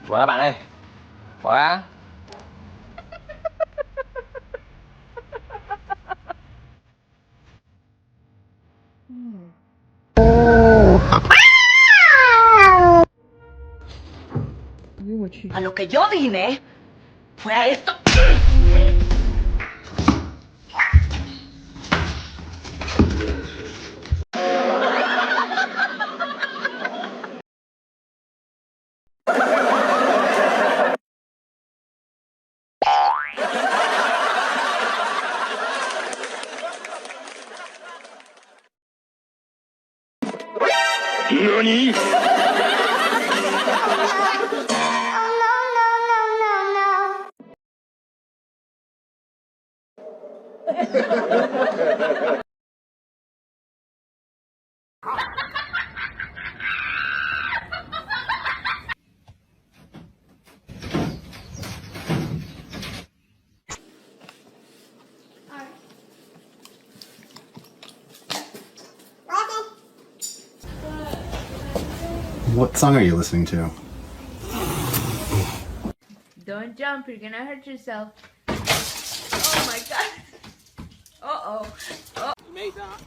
Qua bạn ơi, qua. A lo que yo vine fue a esto. ¿Nani? What song are you listening to? Don't jump, you're gonna hurt yourself. Oh my god. Uh-oh. Oh. You made that.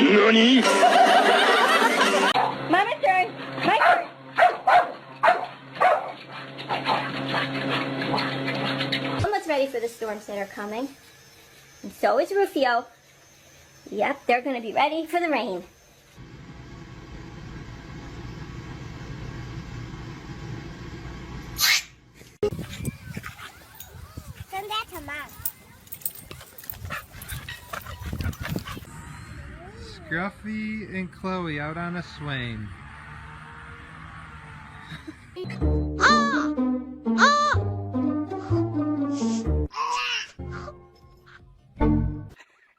¿Nani? Mama's turn. My turn. Almost ready for the storms that are coming. And so is Rufio. Yep, they're going to be ready for the rain. Send that to Mom. Scruffy and Chloe out on a swain.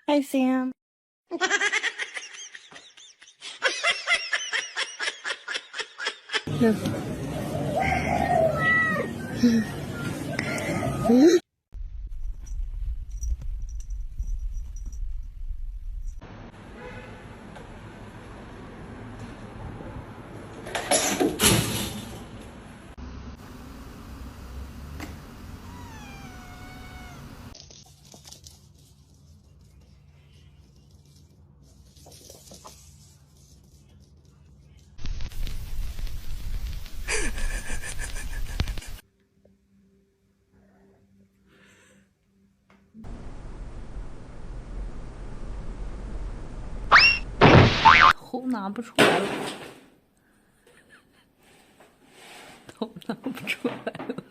Hi, Sam. 都拿不出来了，都拿不出来了。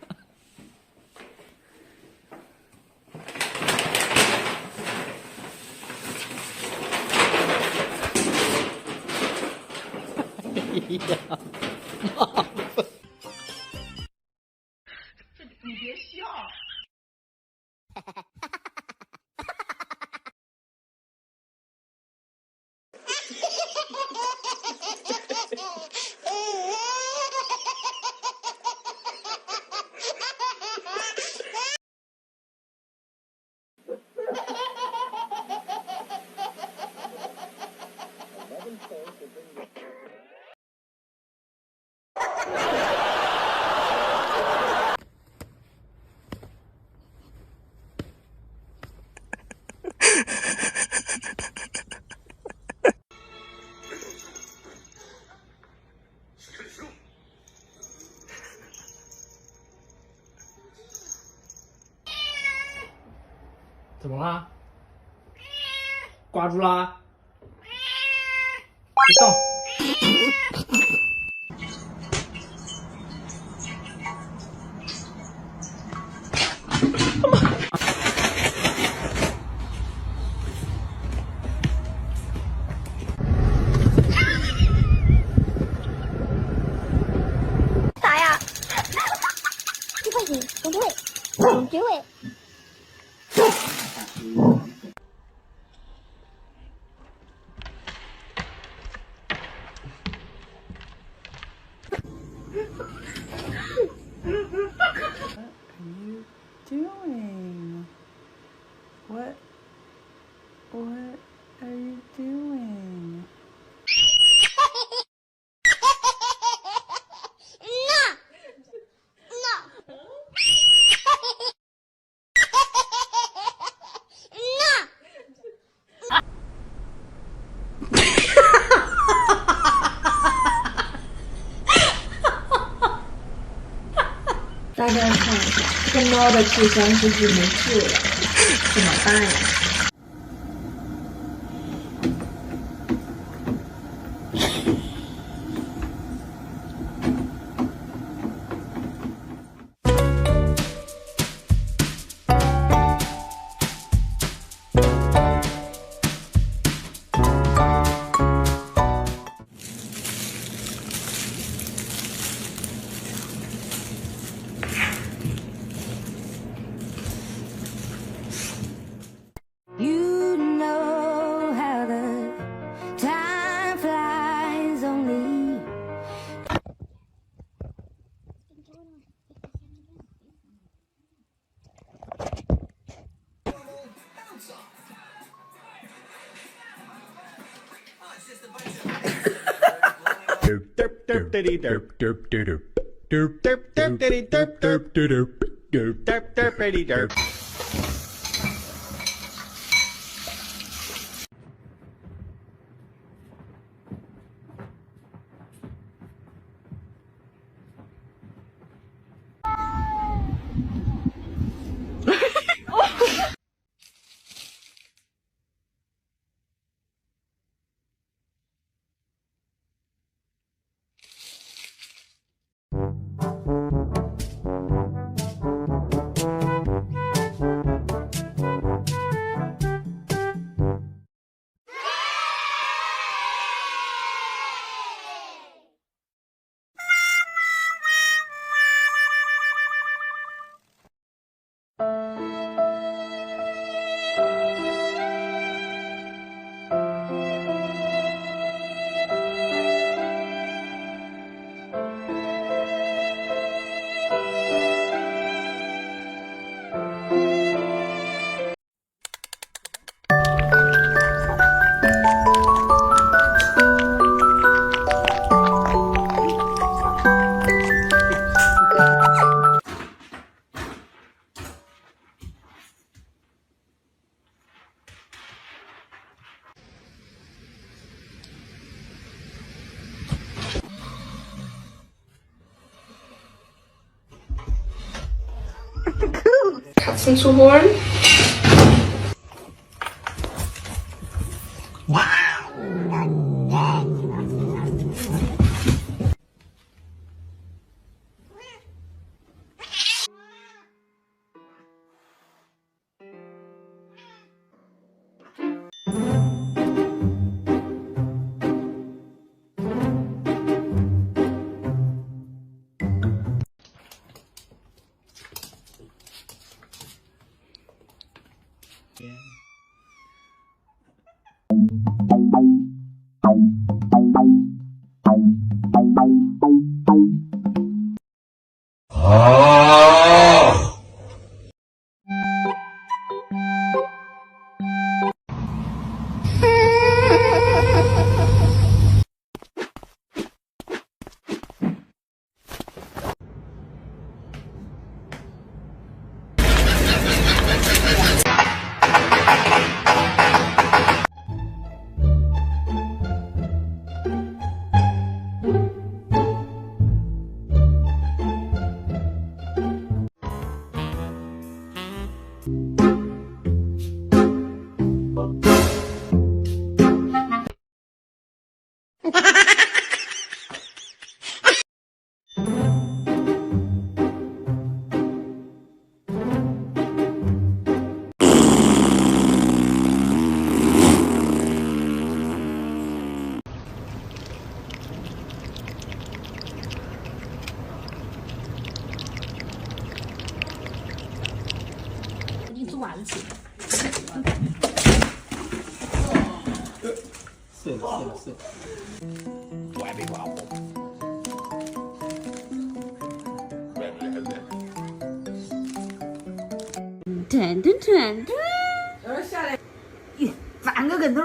哎呀，妈的！你别笑。怎么啦？挂住啦？别动！打呀！不会行，don't do it, don't do it. Doing? What are you doing? No! 大家看，这个猫的智商估计没救了，怎么办呀？You know how the time flies only. Derp derp diddy derp derp derp derp derp derp diddy derp derp derp derp derp derp diddy derp. Katzen zu holen. Wow. 碎了。我还没刮过。噔噔噔噔。下来，翻个跟头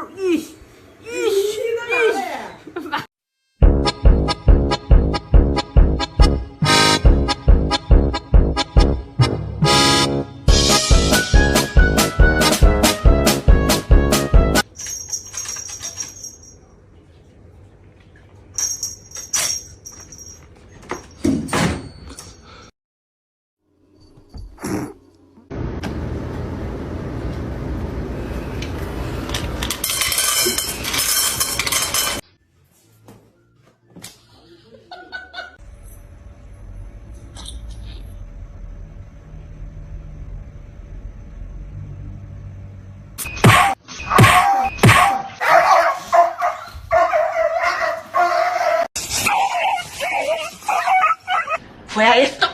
，Fuera esto.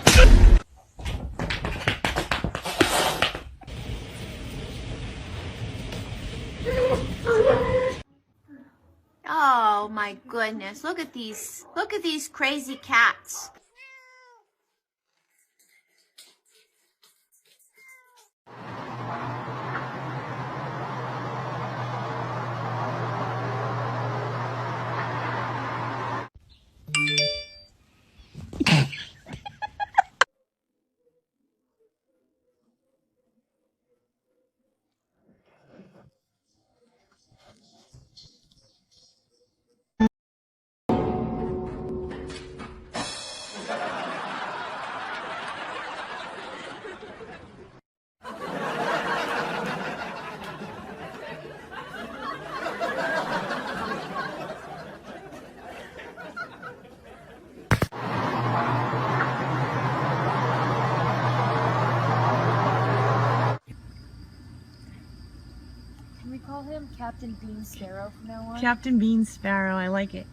Oh my goodness, look at these crazy cats. Can we call him Captain Bean Sparrow from now on? Captain Bean Sparrow, I like it.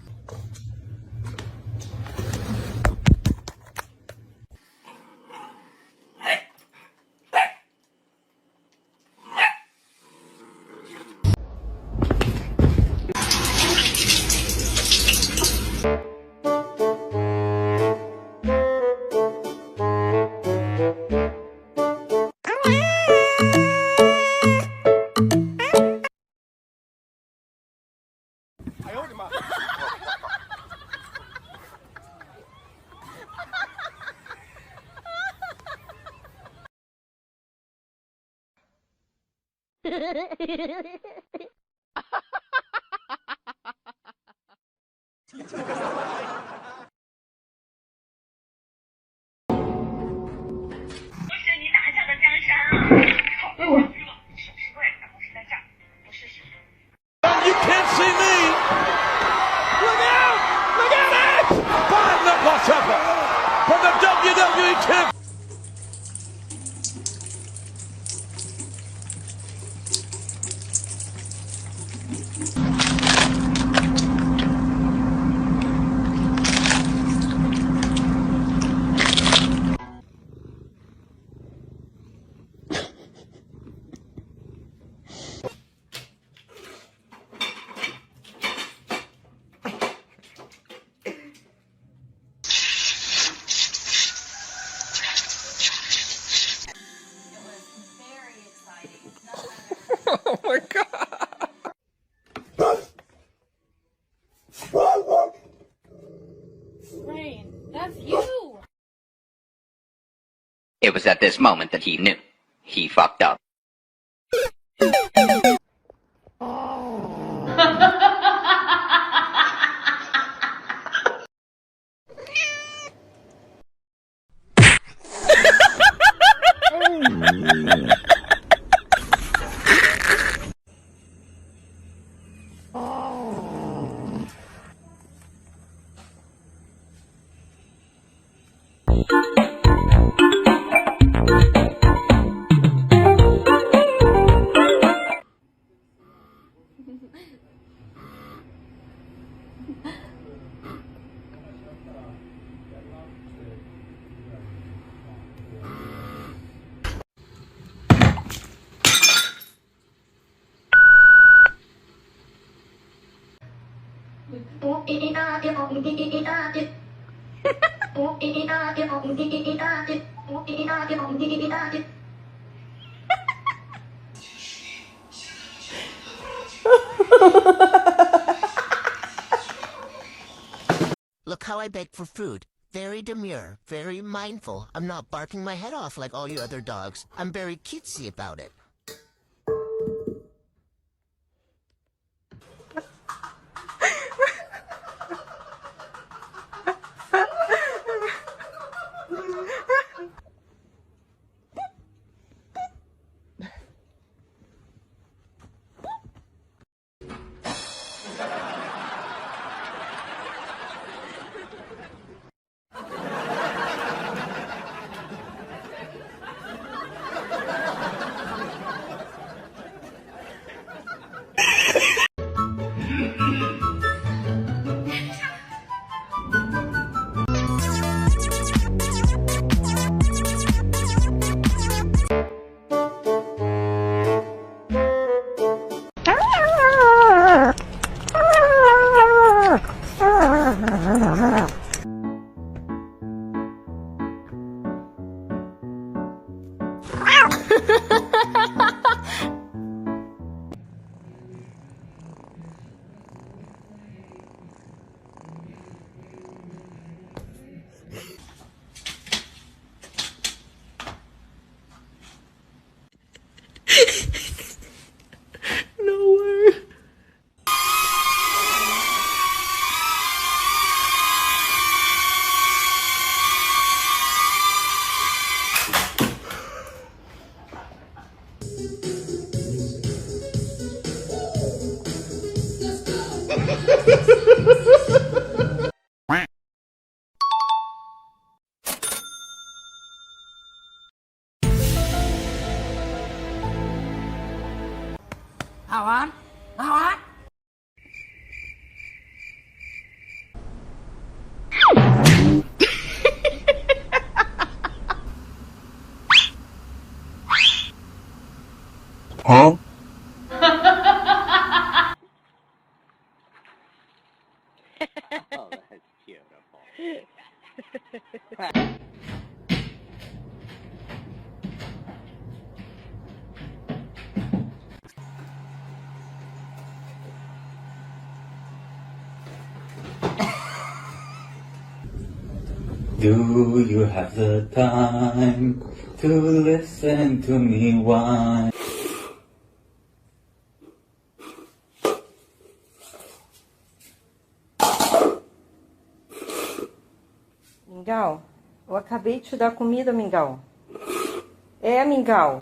You can't see me! Look out! Look at it! Five knuckle chopper from the WWE Champion. It was at this moment that he knew. He fucked up. Look how I beg for food. Very demure, very mindful. I'm not barking my head off like all you other dogs. I'm very cutesy about it. Huh? Oh, that's beautiful. Do you have the time to listen to me whine? Mingau, eu acabei de te dar comida, Mingau. É, Mingau.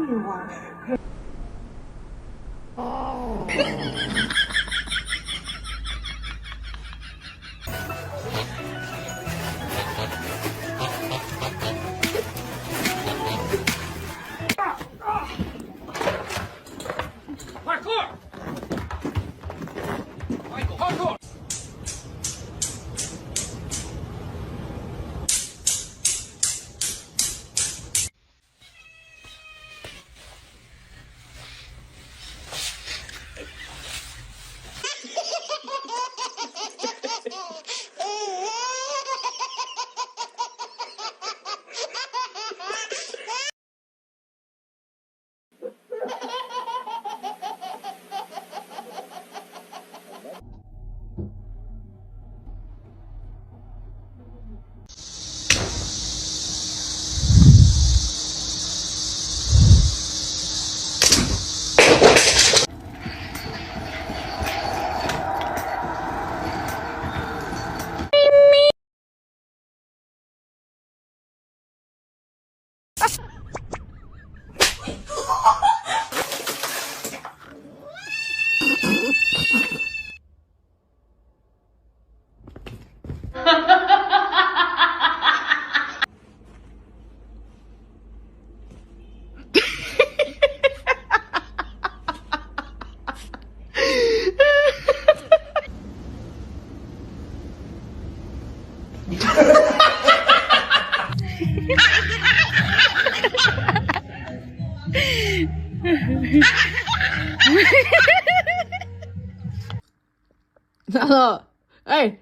you are. Parkour! Parkour! Hello. Hey.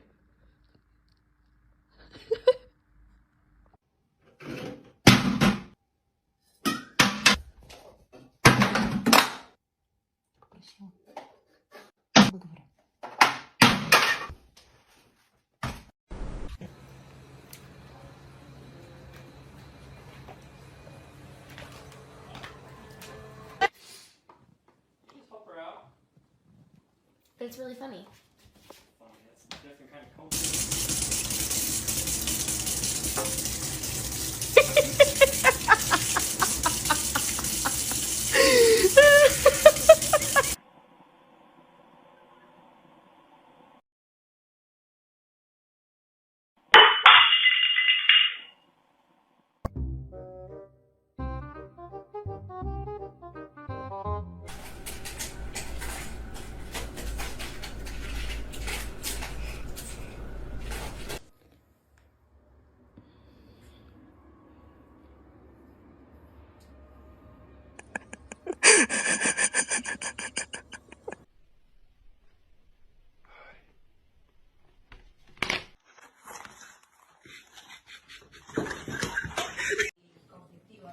But it's really funny.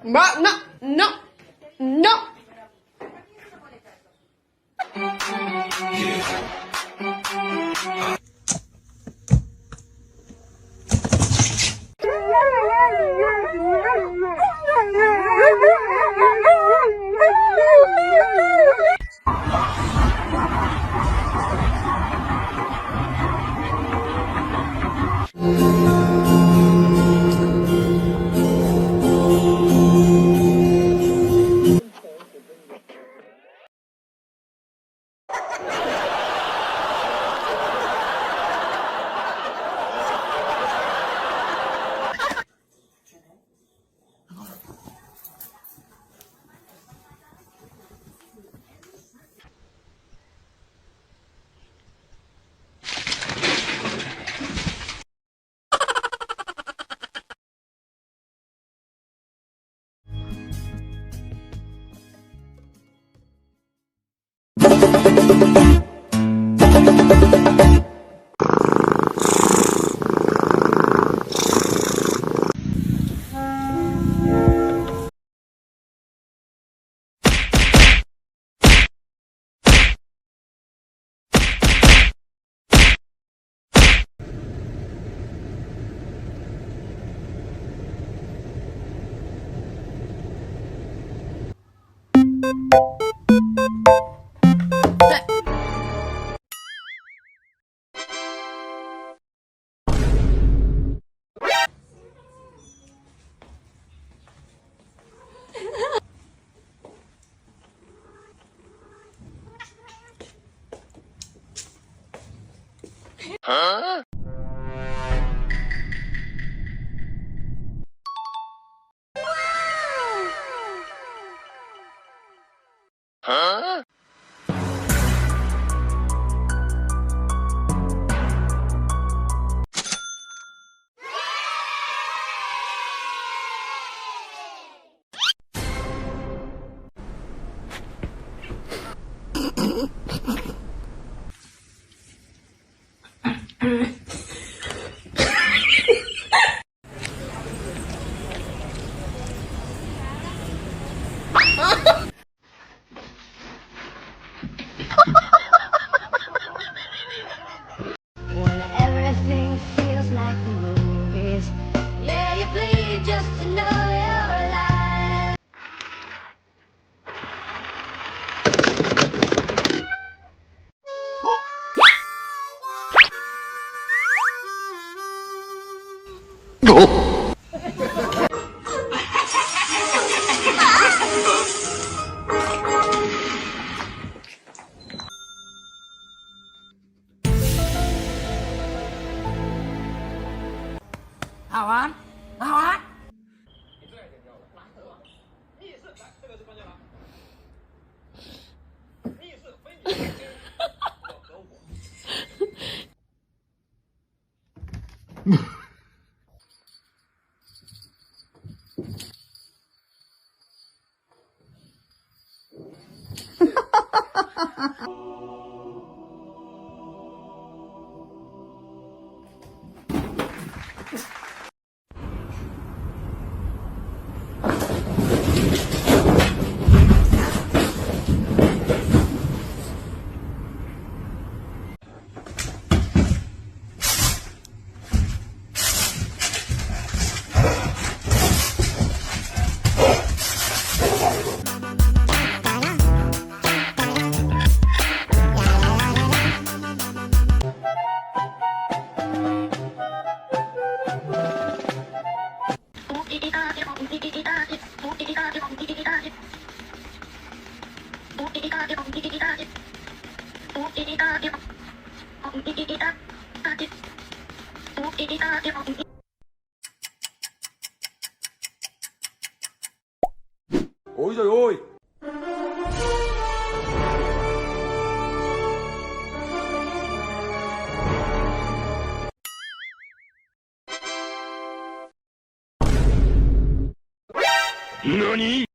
No, no, no. When everything feels like the movies, yeah, you bleed just to know you're alive. Ôi trời ơi. NANI?!